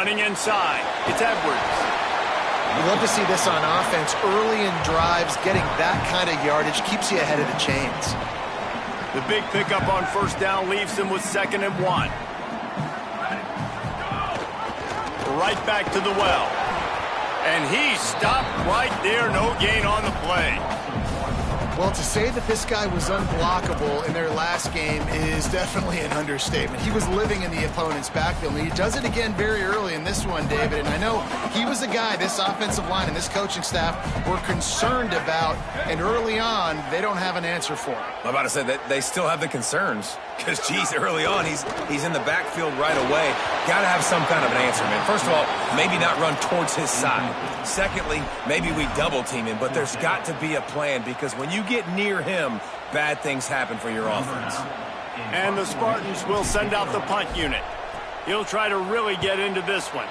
Running inside, it's Edwards. You love to see this on offense. Early in drives, getting that kind of yardage keeps you ahead of the chains. The big pickup on first down leaves him with 2nd and 1. Right back to the well. And he stopped right there. No gain on the play. Well, to say that this guy was unblockable in their last game is definitely an understatement. He was living in the opponent's backfield, and he does it again very early in this one, David. And I know he was a guy this offensive line and this coaching staff were concerned about, and early on, they don't have an answer for him. I'm about to say that they still have the concerns because, geez, early on, he's in the backfield right away. Got to have some kind of an answer, man. First of all, maybe not run towards his side. Secondly, maybe we double team him, but there's got to be a plan because when you get near him, bad things happen for your offense. And the Spartans will send out the punt unit. He'll try to really get into this one.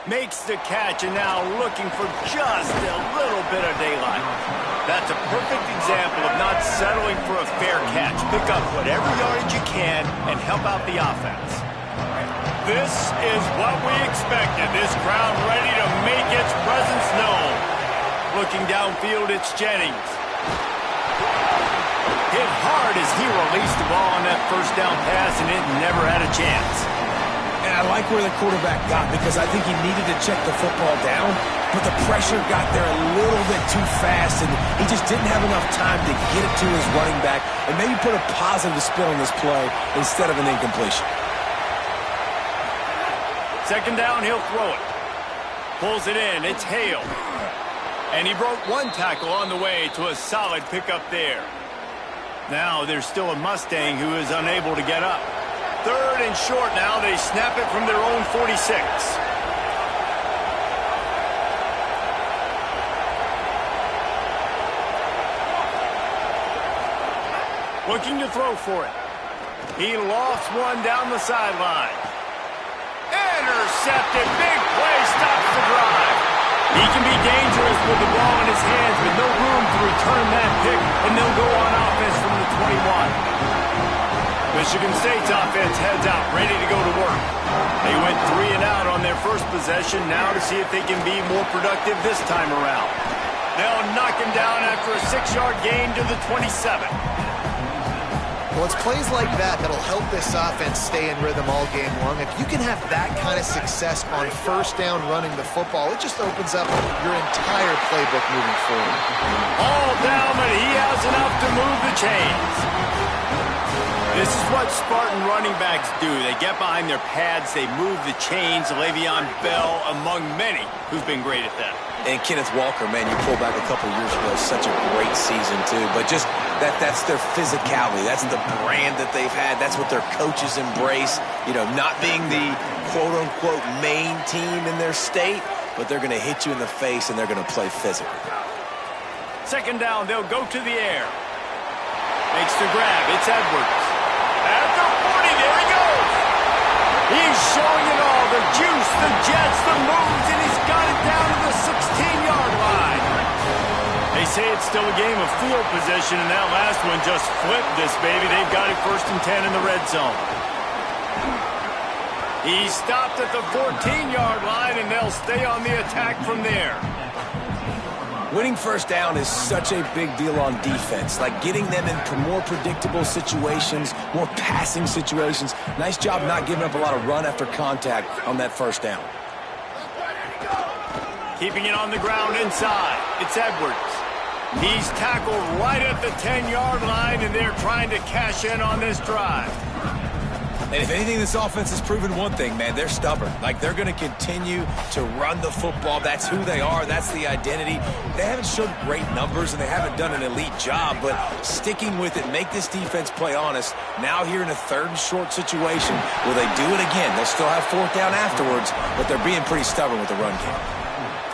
Makes the catch and now looking for just a little bit of daylight. That's a perfect example of not settling for a fair catch. Pick up whatever yardage you can and help out the offense. This is what we expected. This crowd ready to make its presence known. Looking downfield, it's Jennings. Hit hard as he released the ball on that first down pass, and it never had a chance. And I like where the quarterback got because I think he needed to check the football down, but the pressure got there a little bit too fast, and he just didn't have enough time to get it to his running back and maybe put a positive spin on this play instead of an incompletion. 2nd down, he'll throw it. Pulls it in, it's Hale. And he broke one tackle on the way to a solid pickup there. Now there's still a Mustang who is unable to get up. 3rd and short now. They snap it from their own 46. Looking to throw for it. He lofts one down the sideline. Intercepted. Big play. Stops the drive. He can be dangerous with the ball in his hands, but no room to return that pick, and they'll go on offense from the 21. Michigan State's offense heads out, ready to go to work. They went 3 and out on their first possession, now to see if they can be more productive this time around. They'll knock him down after a 6-yard gain to the 27. Well, it's plays like that that'll help this offense stay in rhythm all game long. If you can have that kind of success on first down running the football, it just opens up your entire playbook moving forward. All down, but he has enough to move the chains. This is what Spartan running backs do. They get behind their pads, they move the chains. Le'Veon Bell, among many, who's been great at that. And Kenneth Walker, man, you pull back a couple years ago, such a great season, too. But just that's their physicality. That's the brand that they've had. That's what their coaches embrace. You know, not being the quote-unquote main team in their state, but they're going to hit you in the face, and they're going to play physical. 2nd down, they'll go to the air. Makes the grab. It's Edwards. At the 40, there he goes. He's showing it all. The juice, the jets, the moves, and he's got it down to the 16-yard line. They say it's still a game of field position, and that last one just flipped this baby. They've got it 1st and 10 in the red zone. He stopped at the 14-yard line, and they'll stay on the attack from there. Winning first down is such a big deal on defense, like getting them into more predictable situations, more passing situations. Nice job not giving up a lot of run after contact on that first down. Keeping it on the ground inside. It's Edwards. He's tackled right at the 10-yard line, and they're trying to cash in on this drive. And if anything, this offense has proven one thing, man. They're stubborn. Like, they're going to continue to run the football. That's who they are. That's the identity. They haven't shown great numbers, and they haven't done an elite job, but sticking with it, make this defense play honest. Now here in a 3rd and short situation, will they do it again? They'll still have 4th down afterwards, but they're being pretty stubborn with the run game.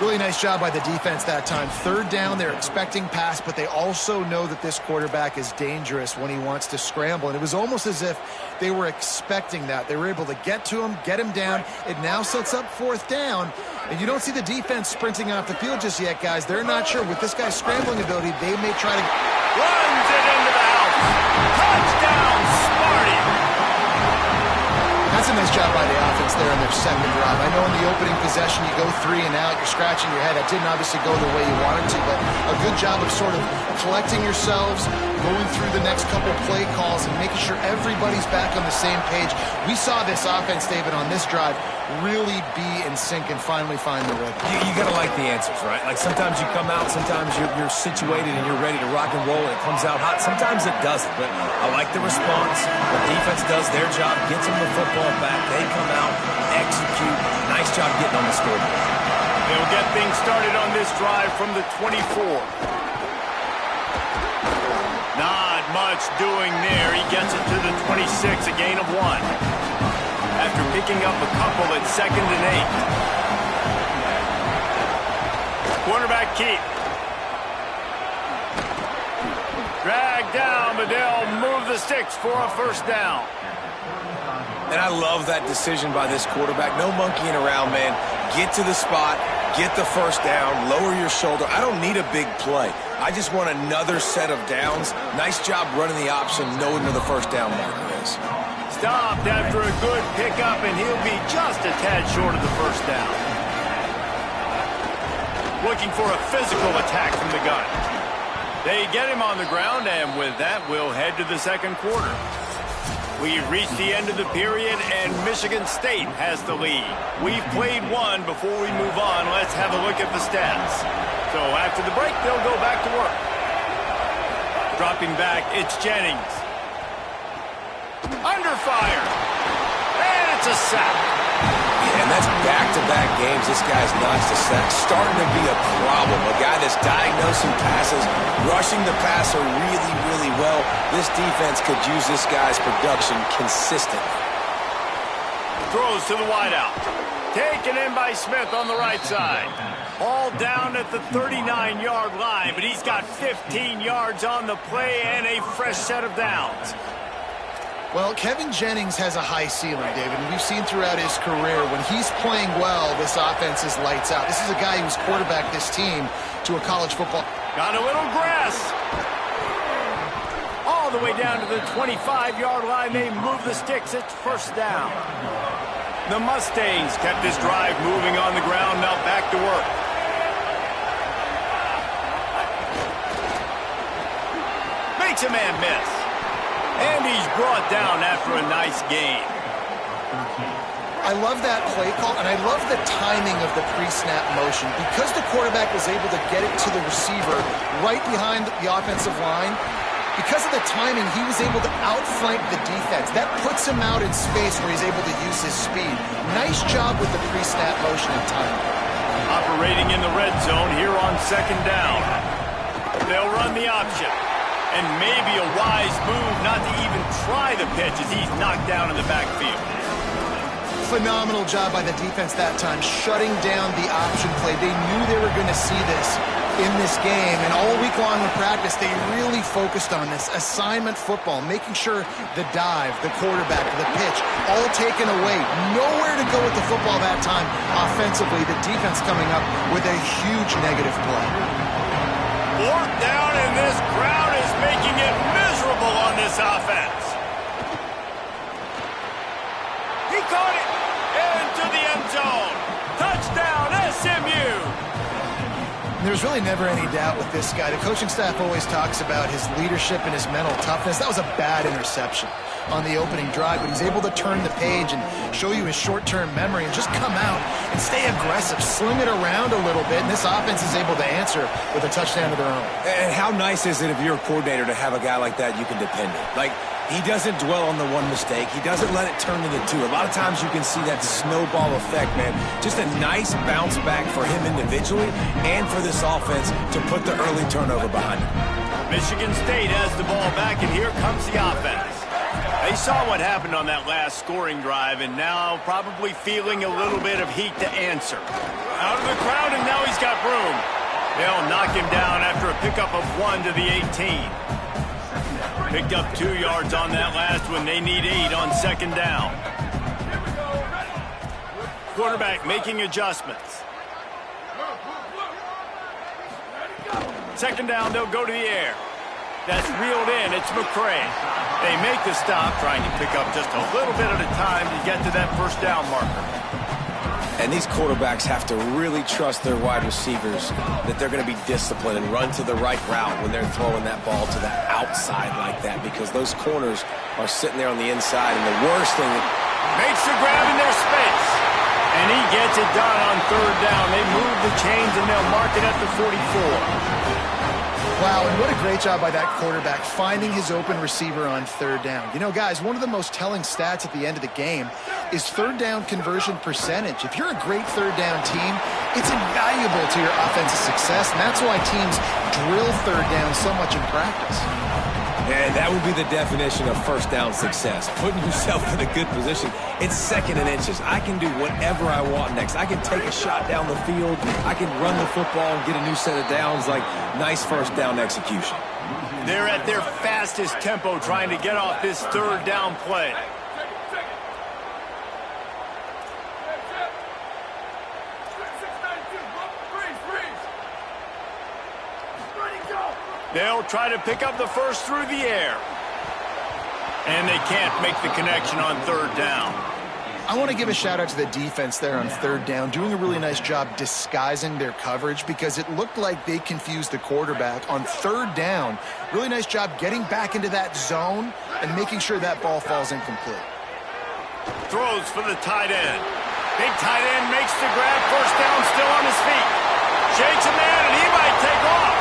Really nice job by the defense that time. 3rd down, they're expecting pass, but they also know that this quarterback is dangerous when he wants to scramble. And it was almost as if they were expecting that. They were able to get to him, get him down. It now sets up 4th down. And you don't see the defense sprinting off the field just yet, guys. They're not sure. With this guy's scrambling ability, they may try to... Runs it into the house. Touchdown, Sparty. That's a nice job by the offense there in their second drive. I know in the opening possession you go 3 and out, you're scratching your head. That didn't obviously go the way you wanted to, but a good job of sort of collecting yourselves, going through the next couple play calls and making sure everybody's back on the same page. We saw this offense, David, on this drive really be in sync and finally find the rhythm. You got to like the answers, right? Like sometimes you come out, sometimes you're situated and you're ready to rock and roll and it comes out hot. Sometimes it doesn't, but I like the response. The defense does their job, gets them the football back. They come out, execute. Nice job getting on the scoreboard. They'll get things started on this drive from the 24. Not much doing there. He gets it to the 26, a gain of 1. After picking up a couple at 2nd and 8. Quarterback keep. Drag down, but they'll move the sticks for a first down. And I love that decision by this quarterback. No monkeying around, man. Get to the spot, get the first down, lower your shoulder. I don't need a big play. I just want another set of downs. Nice job running the option, knowing where the first down marker is. Stopped after a good pickup, and he'll be just a tad short of the first down. Looking for a physical attack from the gun. They get him on the ground, and with that, we'll head to the second quarter. We've reached the end of the period, and Michigan State has the lead. We've played one. Before we move on, let's have a look at the stats. So after the break, they'll go back to work. Dropping back, it's Jennings. Under fire. And it's a sack. Yeah, and that's back-to-back games. This guy's notched a sack. Starting to be a problem. A guy that's diagnosing passes, rushing the passer really, really well. This defense could use this guy's production consistently. Throws to the wideout. Taken in by Smith on the right side. All down at the 39-yard line, but he's got 15 yards on the play and a fresh set of downs. Well, Kevin Jennings has a high ceiling, David, and we've seen throughout his career when he's playing well, this offense is lights out. This is a guy who's quarterbacked this team to a college football. Got a little grass. All the way down to the 25-yard line. They move the sticks. It's first down. The Mustangs kept this drive moving on the ground. Now back to work. Makes a man miss. And he's brought down after a nice gain. I love that play call, and I love the timing of the pre-snap motion. Because the quarterback was able to get it to the receiver right behind the offensive line, because of the timing, he was able to outflank the defense. That puts him out in space where he's able to use his speed. Nice job with the pre-snap motion and timing. Operating in the red zone here on second down. They'll run the option. And maybe a wise move not to even try the pitch as he's knocked down in the backfield. Phenomenal job by the defense that time, shutting down the option play. They knew they were going to see this in this game, and all week long in practice, they really focused on this assignment football, making sure the dive, the quarterback, the pitch, all taken away. Nowhere to go with the football that time offensively. The defense coming up with a huge negative play. Fourth down, and this crowd is making it miserable on this offense. He caught it into the end zone. Touchdown, SMU. There's really never any doubt with this guy. The coaching staff always talks about his leadership and his mental toughness. That was a bad interception on the opening drive, but he's able to turn the page and show you his short-term memory and just come out and stay aggressive, sling it around a little bit, and this offense is able to answer with a touchdown of their own. And how nice is it if you're a coordinator to have a guy like that you can depend on? Like, he doesn't dwell on the one mistake. He doesn't let it turn into two. A lot of times you can see that snowball effect, man. Just a nice bounce back for him individually and for this offense to put the early turnover behind him. Michigan State has the ball back, and here comes the offense. They saw what happened on that last scoring drive, and now probably feeling a little bit of heat to answer. Out of the crowd, and now he's got room. They'll knock him down after a pickup of 1 to the 18. Picked up 2 yards on that last one. They need 8 on second down. Quarterback making adjustments. Second down, they'll go to the air. That's reeled in. It's McCray. They make the stop, trying to pick up just a little bit at a time to get to that first down marker. And these quarterbacks have to really trust their wide receivers that they're going to be disciplined and run to the right route when they're throwing that ball to the outside like that, because those corners are sitting there on the inside. And the worst thing, makes the grab in their space. And he gets it done on third down. They move the chains and they'll mark it at the 44. Wow, and what a great job by that quarterback finding his open receiver on third down. You know, guys, one of the most telling stats at the end of the game is third down conversion percentage. If you're a great third down team, it's invaluable to your offensive success, and that's why teams drill third down so much in practice. And that would be the definition of first down success, putting yourself in a good position. It's second and inches. I can do whatever I want next. I can take a shot down the field. I can run the football and get a new set of downs. Like, nice first down execution. They're at their fastest tempo trying to get off this third down play. They'll try to pick up the first through the air. And they can't make the connection on third down. I want to give a shout out to the defense there on third down, doing a really nice job disguising their coverage, because it looked like they confused the quarterback on third down. Really nice job getting back into that zone and making sure that ball falls incomplete. Throws for the tight end. Big tight end makes the grab. First down, still on his feet. Shakes a man, and he might take off.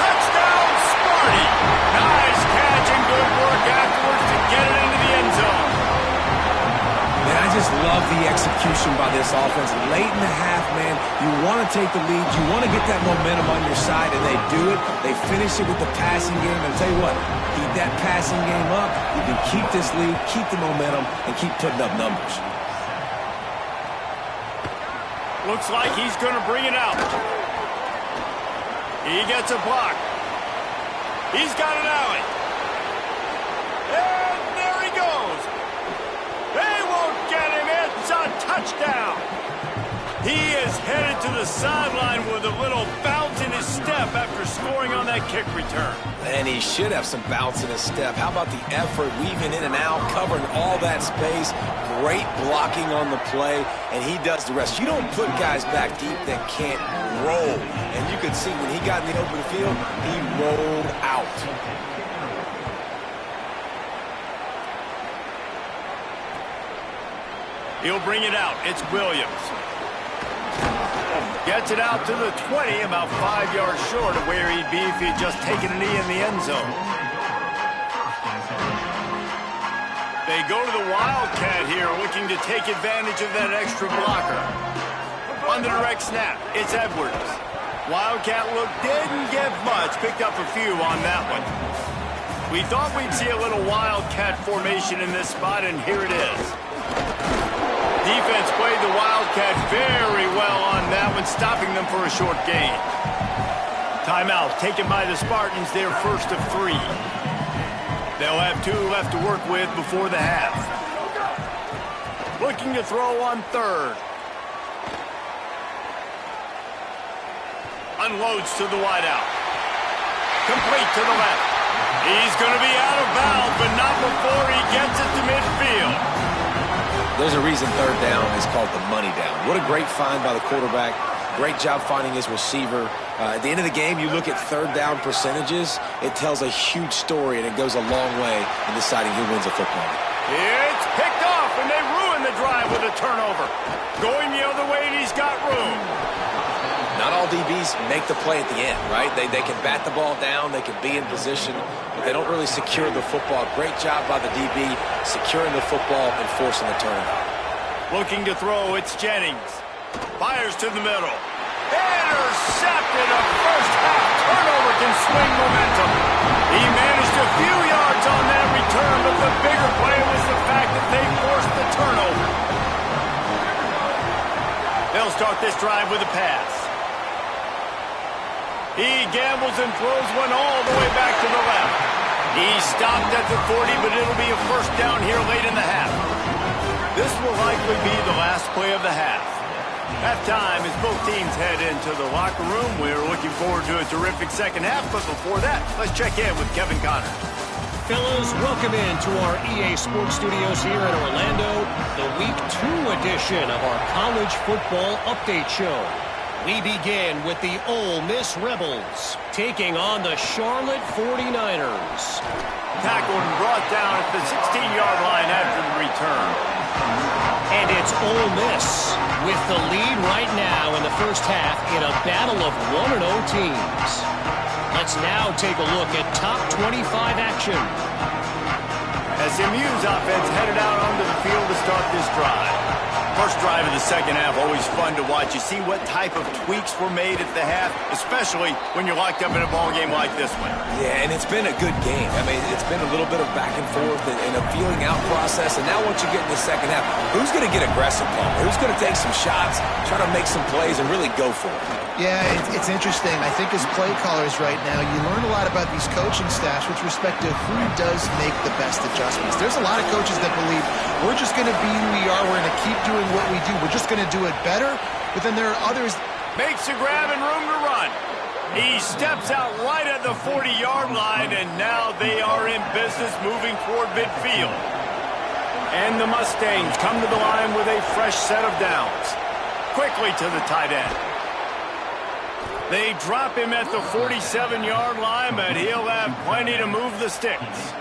Touchdown, Sparty. Nice catch and good work afterwards to get it into the end zone. Man, I just love the execution by this offense. Late in the half, man, you want to take the lead. You want to get that momentum on your side, and they do it. They finish it with the passing game. And I'll tell you what, keep that passing game up. You can keep this lead, keep the momentum, and keep putting up numbers. Looks like he's going to bring it out. He gets a block. He's got an alley. And there he goes. They won't get him. It's a touchdown. He is headed to the sideline with a little bounce in his step after scoring on that kick return. And he should have some bounce in his step. How about the effort, weaving in and out, covering all that space, great blocking on the play, and he does the rest. You don't put guys back deep that can't roll. And you could see when he got in the open field, he rolled out. He'll bring it out. It's Williams. Gets it out to the 20, about 5 yards short of where he'd be if he'd just taken a knee in the end zone. They go to the Wildcat here, looking to take advantage of that extra blocker. On the direct snap, it's Edwards. Wildcat look didn't get much, picked up a few on that one. We thought we'd see a little Wildcat formation in this spot, and here it is. Defense played the Wildcat very well on that one, stopping them for a short gain. Timeout taken by the Spartans, their first of 3. They'll have 2 left to work with before the half. Looking to throw on third. Unloads to the wideout. Complete to the left. He's going to be out of bounds, but not before he gets it to midfield. There's a reason third down is called the money down. What a great find by the quarterback. Great job finding his receiver. At the end of the game, you look at third down percentages, it tells a huge story, and it goes a long way in deciding who wins a football. It's picked off, and they ruin the drive with a turnover. Going the other way, and he's got room. Not all DBs make the play at the end, right? They can bat the ball down, they can be in position, but they don't really secure the football. Great job by the DB securing the football and forcing the turnover. Looking to throw, it's Jennings. Fires to the middle. Intercepted. A first half turnover can swing momentum. He managed a few yards on that return, but the bigger play was the fact that they forced the turnover. They'll start this drive with a pass. He gambles and throws one all the way back to the left. He stopped at the 40, but it'll be a first down here late in the half. This will likely be the last play of the half. Halftime as both teams head into the locker room. We're looking forward to a terrific second half, but before that, let's check in with Kevin Connors. Fellas, welcome into our EA Sports Studios here in Orlando, the Week 2 edition of our College Football Update Show. We begin with the Ole Miss Rebels taking on the Charlotte 49ers. Tackled and brought down at the 16-yard line after the return. And it's Ole Miss with the lead right now in the first half in a battle of 1-0 teams. Let's now take a look at top 25 action. SMU's offense headed out onto the field to start this drive. First drive of the second half, always fun to watch. You see what type of tweaks were made at the half, especially when you're locked up in a ball game like this one. Yeah, and it's been a good game. I mean, it's been a little bit of back and forth and a feeling out process. And now once you get in the second half, who's going to get aggressive, Paul? Who's going to take some shots, try to make some plays, and really go for it? Yeah, it's interesting. I think as play callers right now, you learn a lot about these coaching staffs with respect to who does make the best adjustments. There's a lot of coaches that believe we're just going to be who we are. We're going to keep doing what we do. We're just going to do it better. But then there are others. Makes a grab and room to run. He steps out right at the 40-yard line, and now they are in business moving toward midfield. And the Mustangs come to the line with a fresh set of downs. Quickly to the tight end. They drop him at the 47-yard line, but he'll have plenty to move the sticks.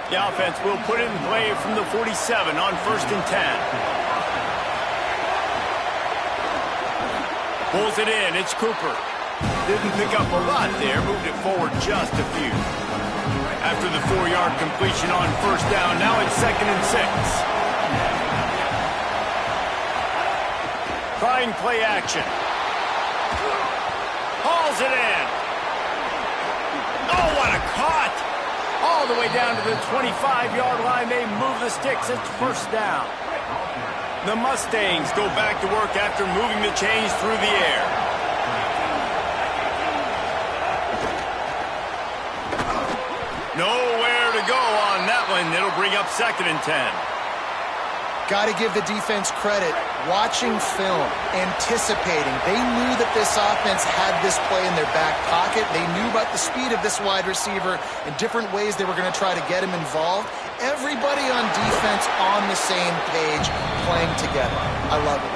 The offense will put it in play from the 47 on 1st and 10. Pulls it in. It's Cooper. Didn't pick up a lot there. Moved it forward just a few. After the 4-yard completion on 1st down, now it's 2nd and 6. Trying play action. Hauls it in. Oh, what a cut! All the way down to the 25-yard line. They move the sticks. It's 1st down. The Mustangs go back to work after moving the chains through the air. Nowhere to go on that one. It'll bring up 2nd and 10. Got to give the defense credit. Watching film, anticipating. They knew that this offense had this play in their back pocket. They knew about the speed of this wide receiver and different ways they were going to try to get him involved. Everybody on defense on the same page, playing together. I love it.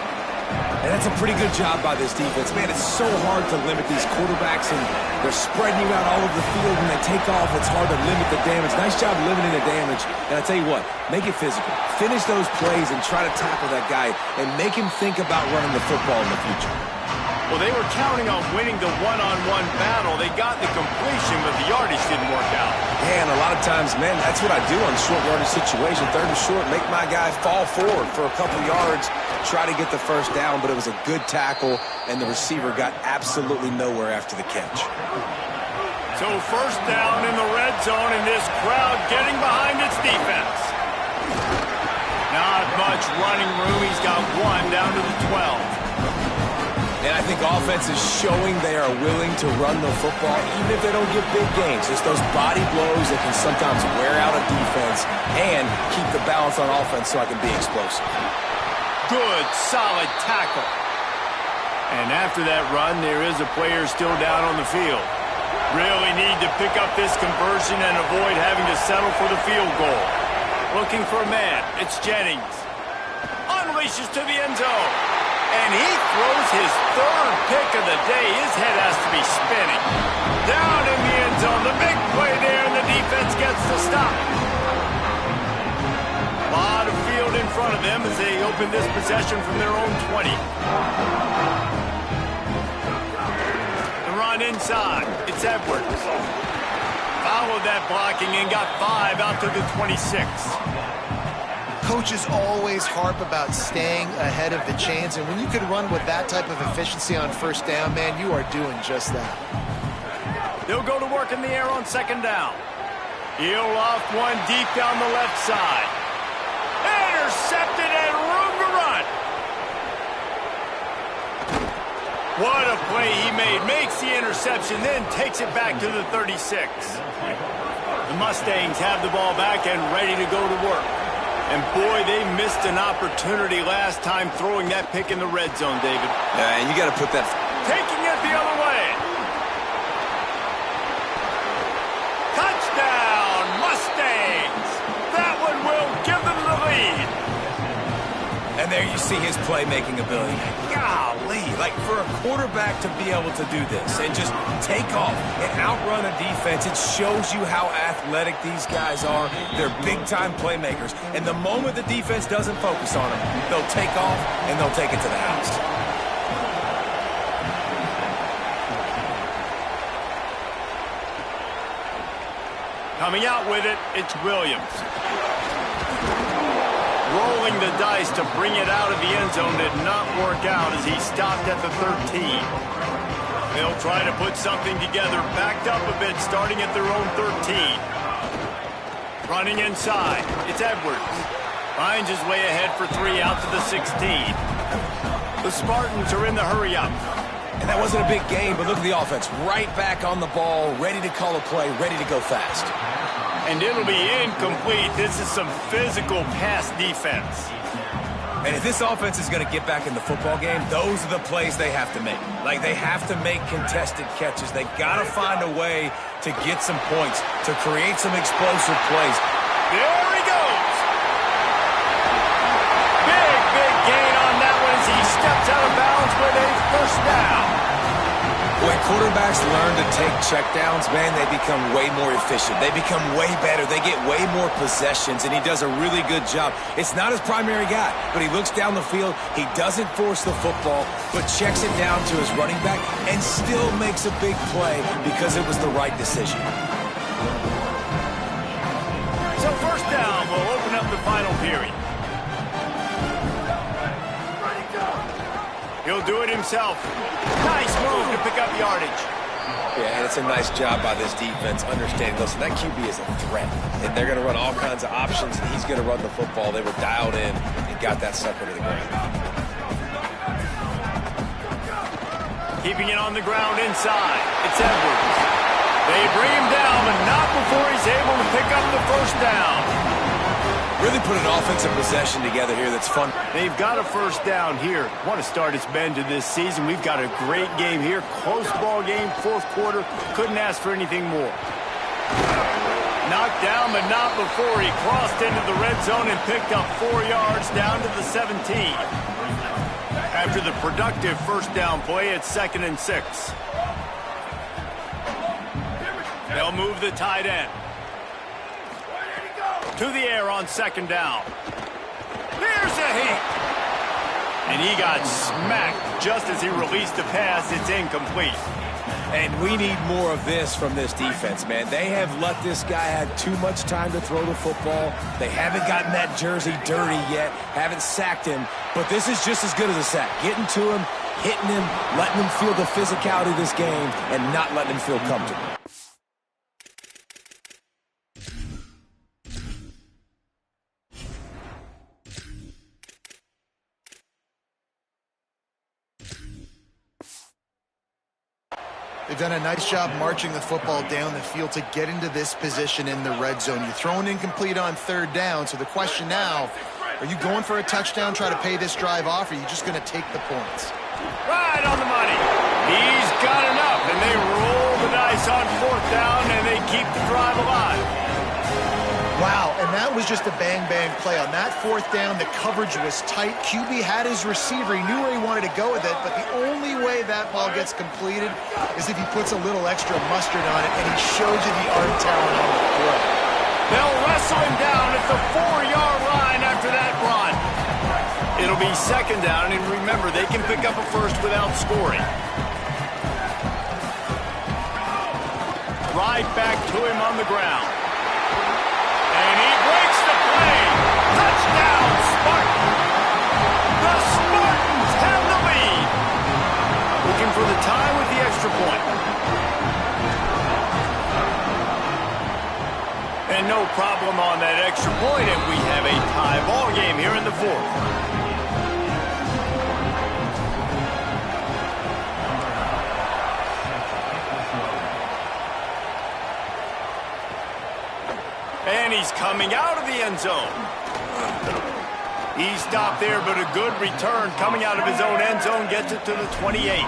And that's a pretty good job by this defense. Man, it's so hard to limit these quarterbacks, and they're spreading you out all over the field. When they take off, it's hard to limit the damage. Nice job limiting the damage. And I tell you what, make it physical. Finish those plays and try to tackle that guy and make him think about running the football in the future. Well, they were counting on winning the one-on-one battle. They got the completion, but the yardage didn't work out. Yeah, and a lot of times, man, that's what I do on short yardage situation. 3rd and short, make my guy fall forward for a couple yards, try to get the 1st down, but it was a good tackle, and the receiver got absolutely nowhere after the catch. So 1st down in the red zone, and this crowd getting behind its defense. Not much running room. He's got one down to the 12. And I think offense is showing they are willing to run the football, even if they don't get big gains. Just those body blows that can sometimes wear out a defense and keep the balance on offense so I can be explosive. Good, solid tackle. And after that run, there is a player still down on the field. Really need to pick up this conversion and avoid having to settle for the field goal. Looking for a man. It's Jennings. Unleashes to the end zone. And he throws his 3rd pick of the day. His head has to be spinning. Down in the end zone. The big play there, and the defense gets the stop. A lot of field in front of them as they open this possession from their own 20. The run inside. It's Edwards. Followed that blocking and got 5 out to the 26. Coaches always harp about staying ahead of the chains, and when you can run with that type of efficiency on 1st down, man, you are doing just that. They'll go to work in the air on 2nd down. He'll loft one deep down the left side. Intercepted and room to run. What a play he made. Makes the interception, then takes it back to the 36. The Mustangs have the ball back and ready to go to work. And boy, they missed an opportunity last time throwing that pick in the red zone, David. Yeah, and you got to put that... Taking it the other way. Touchdown, Mustangs. That one will give them the lead. And there you see his playmaking ability. Golly, like for a quarterback to be able to do this and just take off and outrun a defense, it shows you how athletic these guys are. They're big-time playmakers. And the moment the defense doesn't focus on them, they'll take off and they'll take it to the house. Coming out with it, it's Williams. Rolling the dice to bring it out of the end zone did not work out as he stopped at the 13. They'll try to put something together, backed up a bit, starting at their own 13. Running inside, it's Edwards. Finds his way ahead for 3 out to the 16. The Spartans are in the hurry-up. And that wasn't a big game, but look at the offense. Right back on the ball, ready to call a play, ready to go fast. And it'll be incomplete. This is some physical pass defense. And if this offense is going to get back in the football game, those are the plays they have to make. Like, they have to make contested catches. They got to find a way to get some points, to create some explosive plays. There he goes. Big gain on that one as he steps out of bounds with a first down. When quarterbacks learn to take checkdowns, man, they become way more efficient. They become way better. They get way more possessions, and he does a really good job. It's not his primary guy, but he looks down the field. He doesn't force the football, but checks it down to his running back and still makes a big play because it was the right decision. So first down will open up the final period. He'll do it himself. Nice move to pick up yardage. Yeah, and it's a nice job by this defense understanding, listen, that QB is a threat, and they're going to run all kinds of options, and he's going to run the football. They were dialed in and got that sucker to the ground. Keeping it on the ground inside. It's Edwards. They bring him down, but not before he's able to pick up the first down. Really put an offensive possession together here that's fun. They've got a first down here. Want to start its bend to this season. We've got a great game here. Close ball game, fourth quarter. Couldn't ask for anything more. Knocked down, but not before he crossed into the red zone and picked up 4 yards down to the 17. After the productive first down play, it's 2nd and 6. They'll move the tight end. To the air on 2nd down. There's a hit. And he got smacked just as he released the pass. It's incomplete. And we need more of this from this defense, man. They have let this guy have too much time to throw the football. They haven't gotten that jersey dirty yet, haven't sacked him. But this is just as good as a sack. Getting to him, hitting him, letting him feel the physicality of this game, and not letting him feel comfortable. They've done a nice job marching the football down the field to get into this position in the red zone. You throw an incomplete on 3rd down, so the question now, are you going for a touchdown, try to pay this drive off, or are you just going to take the points? Right on the money. He's got enough, and they roll the dice on 4th down, and they keep the drive alive. Wow, and that was just a bang-bang play. On that 4th down, the coverage was tight. QB had his receiver. He knew where he wanted to go with it, but the only way that ball gets completed is if he puts a little extra mustard on it, and he shows you the arm talent on the throw. They'll wrestle him down at the 4-yard line after that run. It'll be 2nd down, and remember, they can pick up a first without scoring. Right back to him on the ground. And he breaks the play. Touchdown, Spartan. The Spartans have the lead. Looking for the tie with the extra point. And no problem on that extra point, and we have a tie ball game here in the 4th. And he's coming out of the end zone. He stopped there, but a good return coming out of his own end zone gets it to the 28.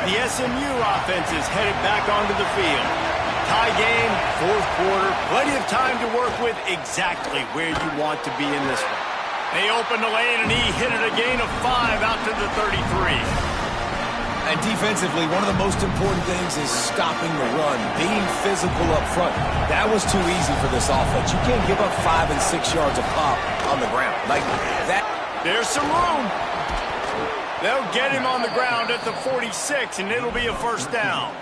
The SMU offense is headed back onto the field. Tie game, fourth quarter, plenty of time to work with, exactly where you want to be in this one. They opened the lane, and he hit it a gain of 5 out to the 33. And defensively, one of the most important things is stopping the run, being physical up front. That was too easy for this offense. You can't give up 5 and 6 yards of pop on the ground. Like that. There's some room. They'll get him on the ground at the 46, and it'll be a first down.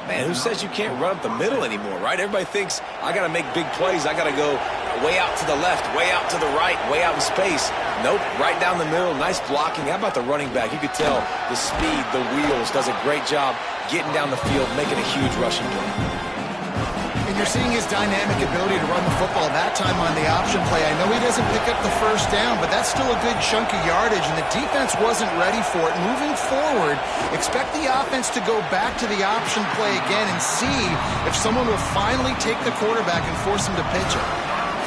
Man, who says you can't run up the middle anymore, right? Everybody thinks, I got to make big plays. I got to go way out to the left, way out to the right, way out in space. Nope, right down the middle, nice blocking. How about the running back? You could tell the speed, the wheels, does a great job getting down the field, making a huge rushing play. And you're seeing his dynamic ability to run the football that time on the option play. I know he doesn't pick up the first down, but that's still a good chunk of yardage, and the defense wasn't ready for it. Moving forward, expect the offense to go back to the option play again and see if someone will finally take the quarterback and force him to pitch it.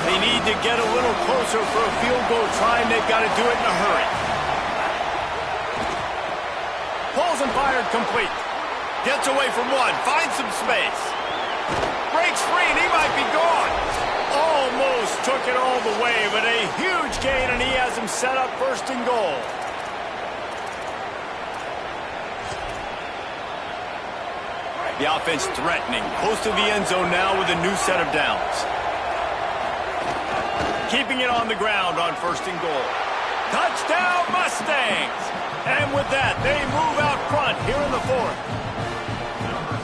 They need to get a little closer for a field goal try, and they've got to do it in a hurry. Pulls and fired complete. Gets away from one, finds some space. Breaks free, and he might be gone. Almost took it all the way, but a huge gain, and he has him set up first and goal. The offense threatening, close to the end zone now with a new set of downs. Keeping it on the ground on first and goal. Touchdown, Mustangs! And with that, they move out front here in the fourth.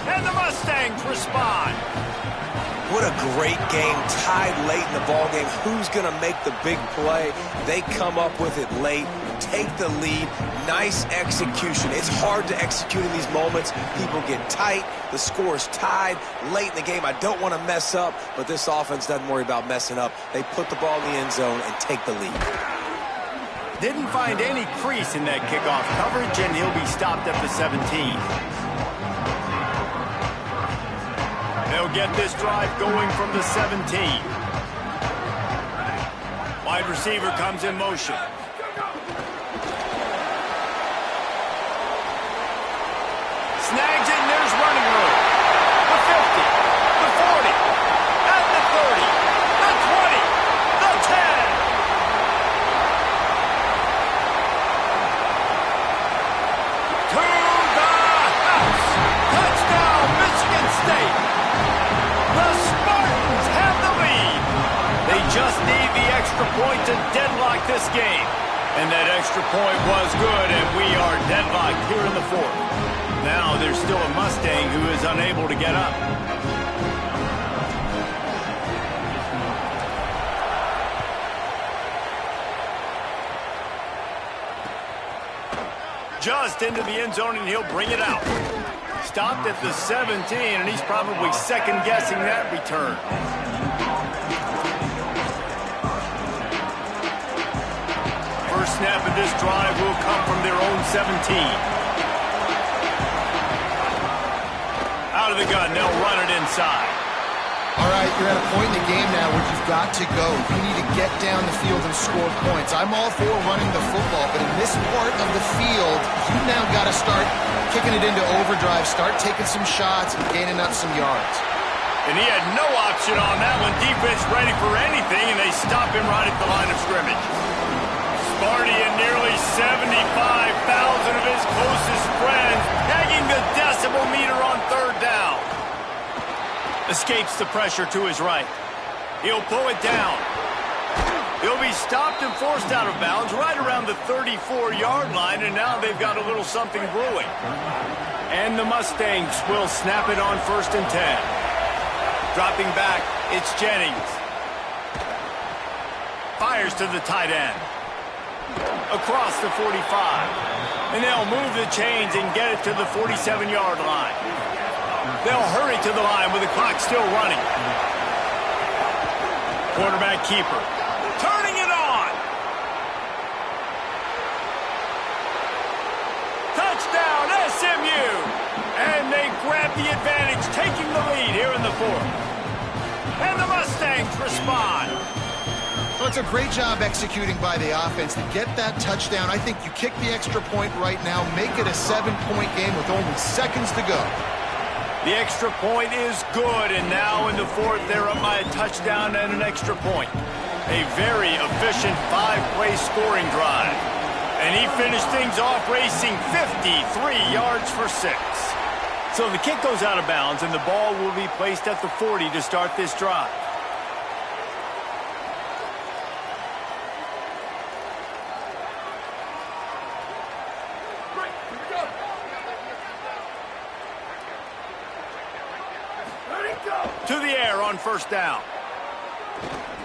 And the Mustangs respond. What a great game, tied late in the ballgame. Who's going to make the big play? They come up with it late, take the lead. Nice execution. It's hard to execute in these moments. People get tight. The score is tied late in the game. I don't want to mess up, but this offense doesn't worry about messing up. They put the ball in the end zone and take the lead. Didn't find any crease in that kickoff coverage, and he'll be stopped at the 17. They'll get this drive going from the 17. Wide receiver comes in motion. Snags it, and there's running room. The 50, the 40, at the 30, the 20, the 10. To the house. Touchdown, Michigan State. The Spartans have the lead. They just need the extra point to deadlock this game. And that extra point was good, and we are deadlocked here in the fourth. Now there's still a Mustang who is unable to get up. Just into the end zone, and he'll bring it out. Stopped at the 17, and he's probably second-guessing that return. First snap of this drive will come from their own 17. Out of the gun, they'll run it inside. All right, you're at a point in the game now where you've got to go. You need to get down the field and score points. I'm all for running the football, but in this part of the field, you now got to start kicking it into overdrive, start taking some shots and gaining up some yards. And he had no option on that one. Defense ready for anything, and they stop him right at the line of scrimmage. Sparty and nearly 75,000 of his closest friends pegging the decibel meter on third down. Escapes the pressure to his right. He'll pull it down. He'll be stopped and forced out of bounds right around the 34-yard line, and now they've got a little something brewing. And the Mustangs will snap it on first and 10. Dropping back, it's Jennings. Fires to the tight end. Across the 45. And they'll move the chains and get it to the 47-yard line. They'll hurry to the line with the clock still running. Quarterback keeper. Turning it on. Touchdown, SMU. And they grab the advantage, taking the lead here in the fourth. And the Mustangs respond. Well, it's a great job executing by the offense to get that touchdown. I think you kick the extra point right now, make it a 7-point game with only seconds to go. The extra point is good, and now in the fourth, they're up by a touchdown and an extra point. A very efficient 5-play scoring drive. And he finished things off racing 53 yards for 6. So the kick goes out of bounds, and the ball will be placed at the 40 to start this drive. To the air on first down.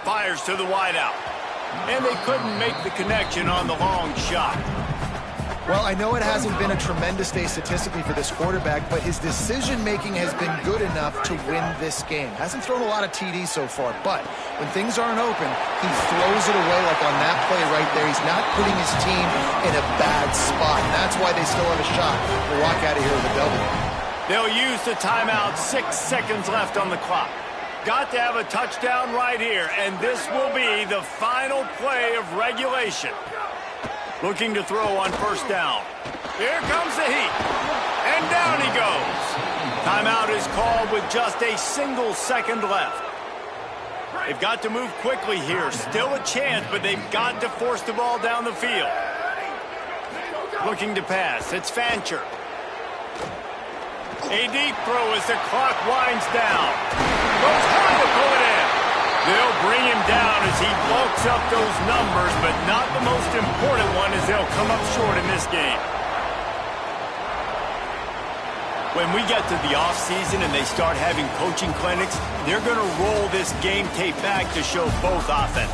Fires to the wideout. And they couldn't make the connection on the long shot. Well, I know it hasn't been a tremendous day statistically for this quarterback, but his decision-making has been good enough to win this game. Hasn't thrown a lot of TDs so far, but when things aren't open, he throws it away like on that play right there. He's not putting his team in a bad spot, and that's why they still have a shot to walk out of here with a W. They'll use the timeout. 6 seconds left on the clock. Got to have a touchdown right here, and this will be the final play of regulation. Looking to throw on first down. Here comes the heat. And down he goes. Timeout is called with just a single second left. They've got to move quickly here. Still a chance, but they've got to force the ball down the field. Looking to pass. It's Fancher. A deep throw as the clock winds down. Goes high to pull it in. They'll bring him down as he bulks up those numbers, but not the most important one as they'll come up short in this game. When we get to the offseason and they start having coaching clinics, they're going to roll this game tape back to show both offenses.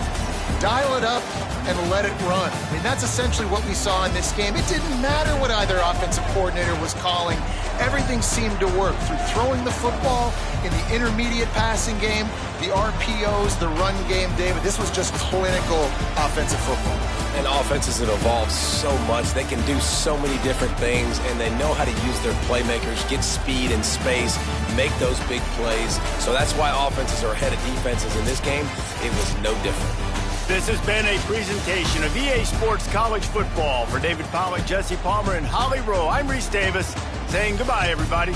Dial it up and let it run. I mean, that's essentially what we saw in this game. It didn't matter what either offensive coordinator was calling. Everything seemed to work through throwing the football in the intermediate passing game, the RPOs, the run game, David. This was just clinical offensive football. And offenses have evolved so much. They can do so many different things, and they know how to use their playmakers, get speed and space, make those big plays. So that's why offenses are ahead of defenses in this game. It was no different. This has been a presentation of EA Sports College Football. For David Pollack, Jesse Palmer, and Holly Rowe, I'm Reese Davis saying goodbye, everybody.